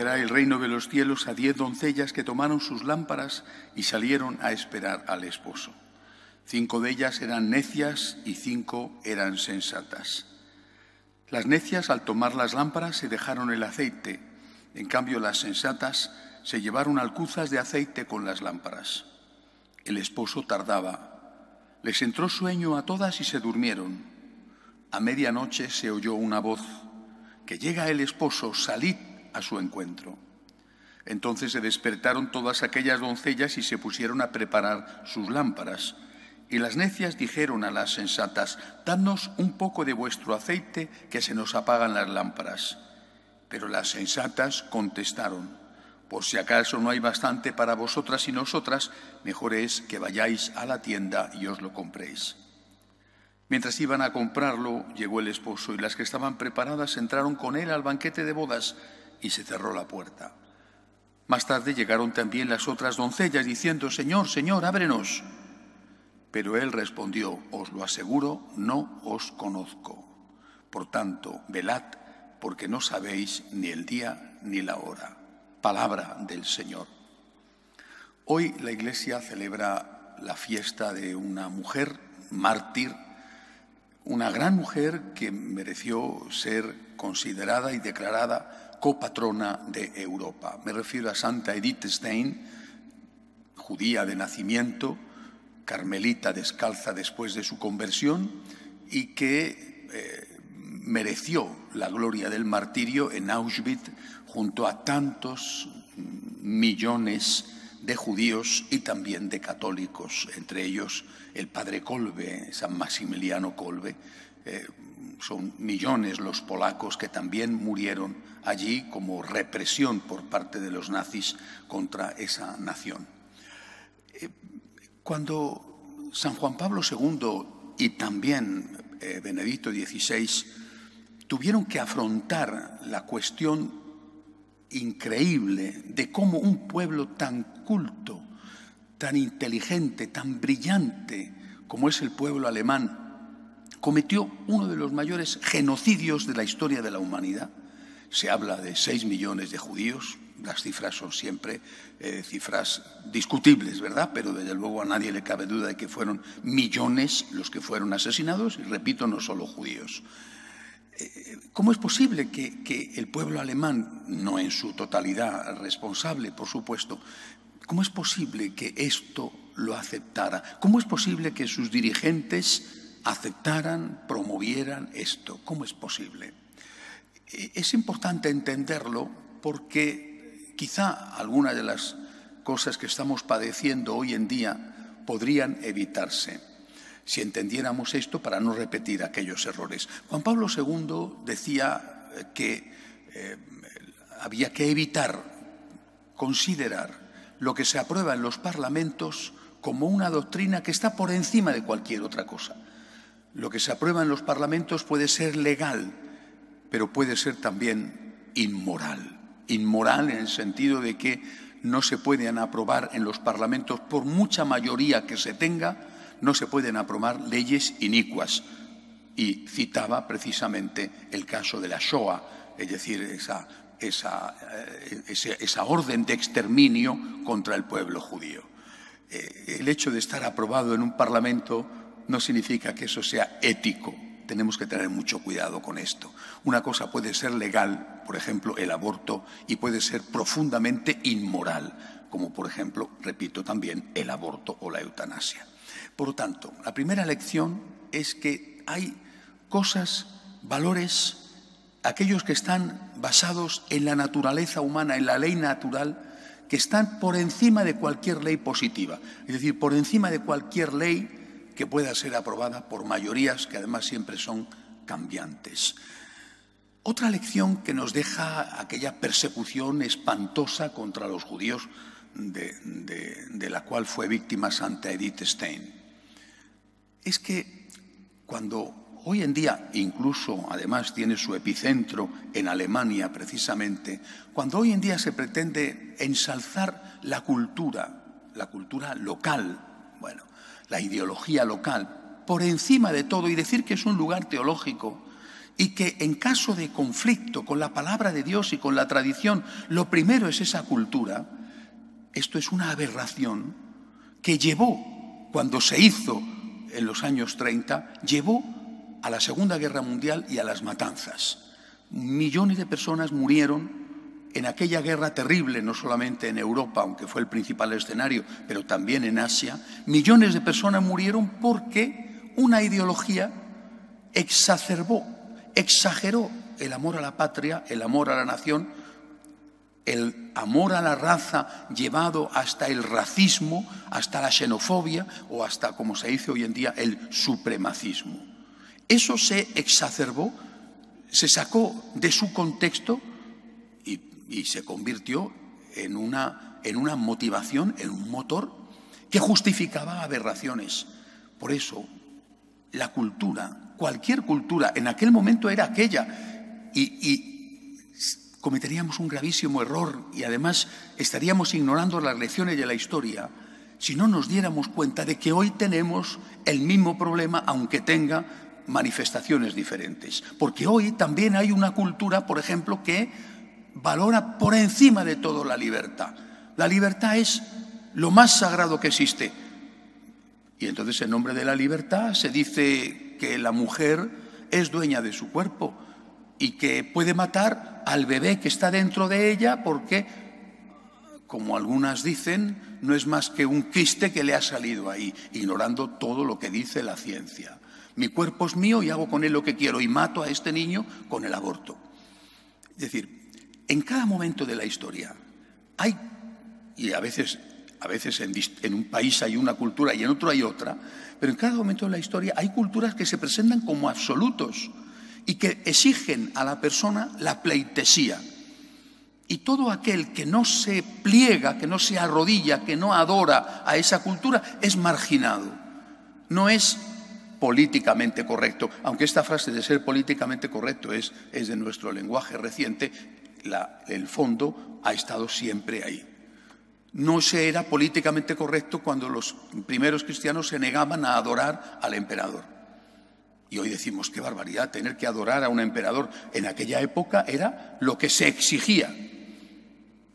parecerá el reino de los cielos a 10 doncellas que tomaron sus lámparas y salieron a esperar al esposo. 5 de ellas eran necias y 5 eran sensatas. Las necias, al tomar las lámparas, se dejaron el aceite. En cambio, las sensatas se llevaron alcuzas de aceite con las lámparas. El esposo tardaba. Les entró sueño a todas y se durmieron. A medianoche se oyó una voz: «Que llega el esposo, salid a su encuentro». Entonces se despertaron todas aquellas doncellas y se pusieron a preparar sus lámparas. Y las necias dijeron a las sensatas: «Dadnos un poco de vuestro aceite, que se nos apagan las lámparas». Pero las sensatas contestaron: «Por si acaso no hay bastante para vosotras y nosotras, mejor es que vayáis a la tienda y os lo compréis». Mientras iban a comprarlo, llegó el esposo, y las que estaban preparadas entraron con él al banquete de bodas, y se cerró la puerta. Más tarde llegaron también las otras doncellas, diciendo: «Señor, Señor, ábrenos». Pero él respondió: «Os lo aseguro, no os conozco. Por tanto, velad, porque no sabéis ni el día ni la hora». Palabra del Señor. Hoy la Iglesia celebra la fiesta de una mujer mártir, una gran mujer que mereció ser considerada y declarada copatrona de Europa. Me refiero a Santa Edith Stein, judía de nacimiento, carmelita descalza después de su conversión, y que mereció la gloria del martirio en Auschwitz junto a tantos millones de judíos y también de católicos, entre ellos el padre Kolbe, San Maximiliano Kolbe. Son millones los polacos que también murieron allí como represión por parte de los nazis contra esa nación. Cuando San Juan Pablo II y también Benedicto XVI tuvieron que afrontar la cuestión increíble de cómo un pueblo tan culto, tan inteligente, tan brillante como es el pueblo alemán, cometió uno de los mayores genocidios de la historia de la humanidad. Se habla de 6 millones de judíos. Las cifras son siempre cifras discutibles, ¿verdad? Pero desde luego a nadie le cabe duda de que fueron millones los que fueron asesinados, y repito, no solo judíos. ¿Cómo es posible que el pueblo alemán, no en su totalidad responsable, por supuesto, cómo es posible que esto lo aceptara? ¿Cómo es posible que sus dirigentes aceptaran, promovieran esto? ¿Cómo es posible? Es importante entenderlo porque quizá algunas de las cosas que estamos padeciendo hoy en día podrían evitarse si entendiéramos esto para no repetir aquellos errores. Juan Pablo II decía que había que evitar considerar lo que se aprueba en los parlamentos como una doctrina que está por encima de cualquier otra cosa. Lo que se aprueba en los parlamentos puede ser legal, pero puede ser también inmoral. Inmoral en el sentido de que no se pueden aprobar en los parlamentos, por mucha mayoría que se tenga, no se pueden aprobar leyes inicuas. Y citaba precisamente el caso de la Shoah, es decir, esa orden de exterminio contra el pueblo judío. El hecho de estar aprobado en un parlamento no significa que eso sea ético. Tenemos que tener mucho cuidado con esto. Una cosa puede ser legal, por ejemplo, el aborto, y puede ser profundamente inmoral, como por ejemplo, repito también, el aborto o la eutanasia. Por lo tanto, la primera lección es que hay cosas, valores, aquellos que están basados en la naturaleza humana, en la ley natural, que están por encima de cualquier ley positiva, es decir, por encima de cualquier ley que pueda ser aprobada por mayorías que además siempre son cambiantes. Otra lección que nos deja aquella persecución espantosa contra los judíos de la cual fue víctima Santa Edith Stein es que cuando hoy en día, incluso además tiene su epicentro en Alemania precisamente, cuando hoy en día se pretende ensalzar la cultura local, bueno, la ideología local, por encima de todo, y decir que es un lugar teológico, y que en caso de conflicto con la palabra de Dios y con la tradición, lo primero es esa cultura. Esto es una aberración que llevó, cuando se hizo en los años 30, llevó a la Segunda Guerra Mundial y a las matanzas. Millones de personas murieron en aquella guerra terrible, no solamente en Europa, aunque fue el principal escenario, pero también en Asia. Millones de personas murieron porque una ideología exacerbó, exageró el amor a la patria, el amor a la nación, el amor a la raza llevado hasta el racismo, hasta la xenofobia o hasta, como se dice hoy en día, el supremacismo. Eso se exacerbó, se sacó de su contexto y se convirtió en una motivación, en un motor que justificaba aberraciones. Por eso, la cultura, cualquier cultura, en aquel momento era aquella, y cometeríamos un gravísimo error y además estaríamos ignorando las lecciones de la historia si no nos diéramos cuenta de que hoy tenemos el mismo problema, aunque tenga manifestaciones diferentes. Porque hoy también hay una cultura, por ejemplo, que valora por encima de todo la libertad. La libertad es lo más sagrado que existe. Y entonces, en nombre de la libertad, se dice que la mujer es dueña de su cuerpo y que puede matar al bebé que está dentro de ella porque, como algunas dicen, no es más que un quiste que le ha salido ahí, ignorando todo lo que dice la ciencia. Mi cuerpo es mío y hago con él lo que quiero y mato a este niño con el aborto. Es decir, en cada momento de la historia hay, y a veces en un país hay una cultura y en otro hay otra, pero en cada momento de la historia hay culturas que se presentan como absolutos y que exigen a la persona la pleitesía. Y todo aquel que no se pliega, que no se arrodilla, que no adora a esa cultura, es marginado. No es políticamente correcto, aunque esta frase de ser políticamente correcto es de nuestro lenguaje reciente, el fondo ha estado siempre ahí. No se era políticamente correcto cuando los primeros cristianos se negaban a adorar al emperador. Y hoy decimos, qué barbaridad, tener que adorar a un emperador. En aquella época era lo que se exigía.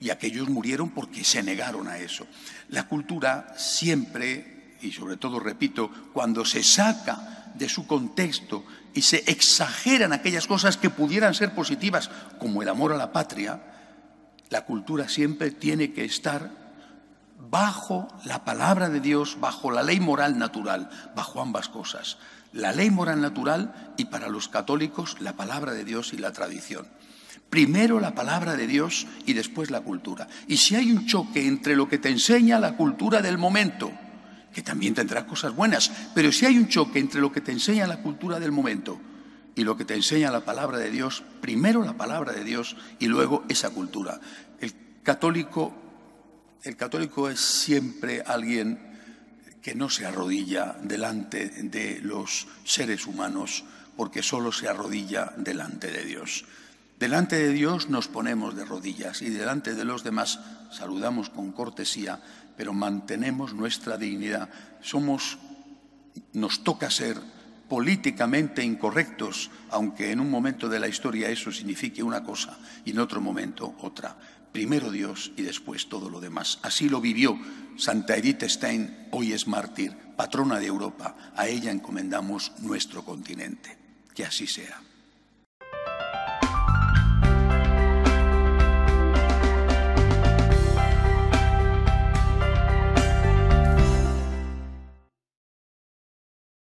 Y aquellos murieron porque se negaron a eso. La cultura siempre, y sobre todo, repito, cuando se saca de su contexto y se exageran aquellas cosas que pudieran ser positivas, como el amor a la patria, la cultura siempre tiene que estar bajo la palabra de Dios, bajo la ley moral natural, bajo ambas cosas. La ley moral natural y, para los católicos, la palabra de Dios y la tradición. Primero la palabra de Dios y después la cultura. Y si hay un choque entre lo que te enseña la cultura del momento, que también tendrá cosas buenas, pero si hay un choque entre lo que te enseña la cultura del momento y lo que te enseña la palabra de Dios, primero la palabra de Dios y luego esa cultura. El católico es siempre alguien que no se arrodilla delante de los seres humanos, porque solo se arrodilla delante de Dios. Delante de Dios nos ponemos de rodillas y delante de los demás saludamos con cortesía, pero mantenemos nuestra dignidad. Nos toca ser políticamente incorrectos, aunque en un momento de la historia eso signifique una cosa y en otro momento otra. Primero Dios y después todo lo demás. Así lo vivió Santa Edith Stein, hoy es mártir, patrona de Europa. A ella encomendamos nuestro continente. Que así sea.